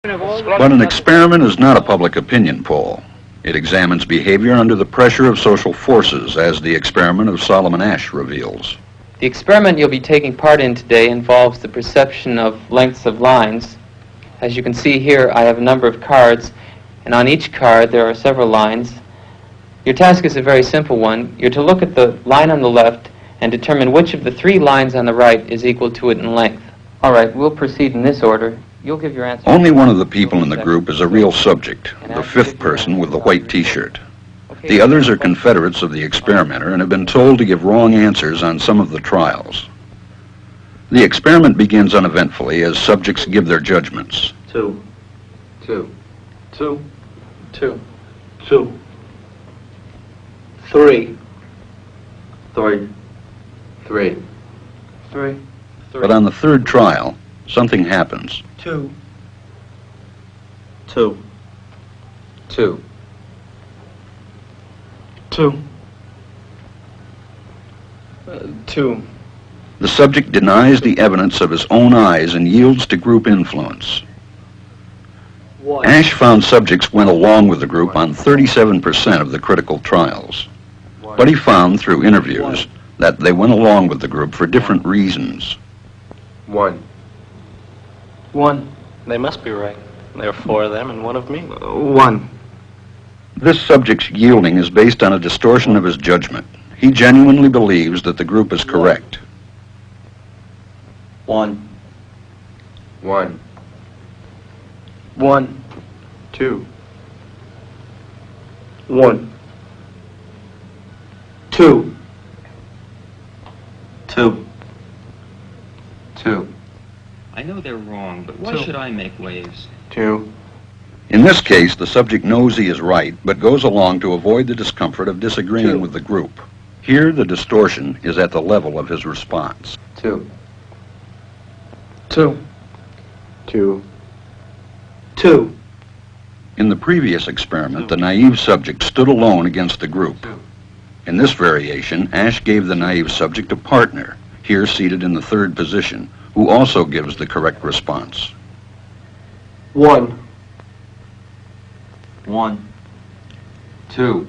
But an experiment is not a public opinion poll. It examines behavior under the pressure of social forces, as the experiment of Solomon Asch reveals. The experiment you'll be taking part in today involves the perception of lengths of lines. As you can see here, I have a number of cards, and on each card there are several lines. Your task is a very simple one. You're to look at the line on the left and determine which of the three lines on the right is equal to it in length. All right, we'll proceed in this order. You'll give your answer. Only one of the people in the group is a real subject, the fifth person with the white T-shirt. The others are confederates of the experimenter and have been told to give wrong answers on some of the trials. The experiment begins uneventfully as subjects give their judgments. 2. 2. 2. 2. 2. 3. 3. 3. 3. But on the third trial, something happens. 2. 2. 2. 2. 2. The subject denies the evidence of his own eyes and yields to group influence. 1. Asch found subjects went along with the group on 37% of the critical trials. But he found through interviews that they went along with the group for different reasons. 1. 1. They must be right. There are 4 of them and 1 of me. 1. This subject's yielding is based on a distortion of his judgment. He genuinely believes that the group is correct. 1. 1. 1. 2. 1. 2. 2. 2. I know they're wrong, but why should I make waves? 2. In this case, the subject knows he is right, but goes along to avoid the discomfort of disagreeing with the group. Here, the distortion is at the level of his response. 2. 2. 2. 2. In the previous experiment, the naive subject stood alone against the group. In this variation, Asch gave the naive subject a partner, here seated in the third position, who also gives the correct response. 1. 1. 2.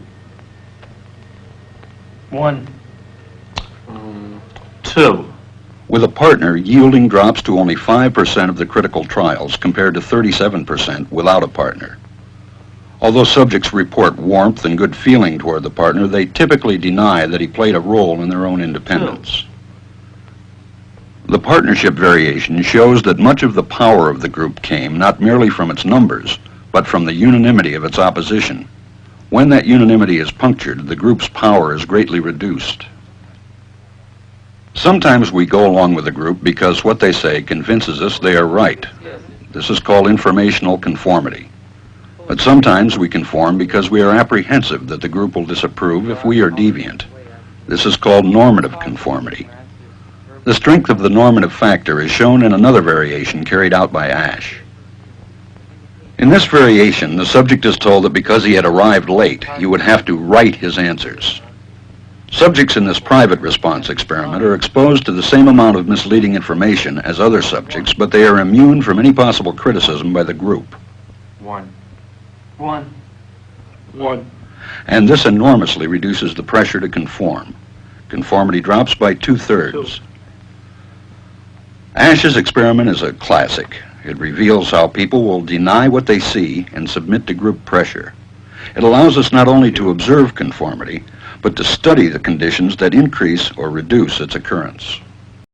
1. 2. With a partner, yielding drops to only 5% of the critical trials compared to 37% without a partner. Although subjects report warmth and good feeling toward the partner, they typically deny that he played a role in their own independence. The partnership variation shows that much of the power of the group came not merely from its numbers, but from the unanimity of its opposition. When that unanimity is punctured, the group's power is greatly reduced. Sometimes we go along with the group because what they say convinces us they are right. This is called informational conformity. But sometimes we conform because we are apprehensive that the group will disapprove if we are deviant. This is called normative conformity. The strength of the normative factor is shown in another variation carried out by Asch. In this variation, the subject is told that because he had arrived late, he would have to write his answers. Subjects in this private response experiment are exposed to the same amount of misleading information as other subjects, but they are immune from any possible criticism by the group. 1. 1. 1. And this enormously reduces the pressure to conform. Conformity drops by 2/3. Asch's experiment is a classic. It reveals how people will deny what they see and submit to group pressure. It allows us not only to observe conformity, but to study the conditions that increase or reduce its occurrence.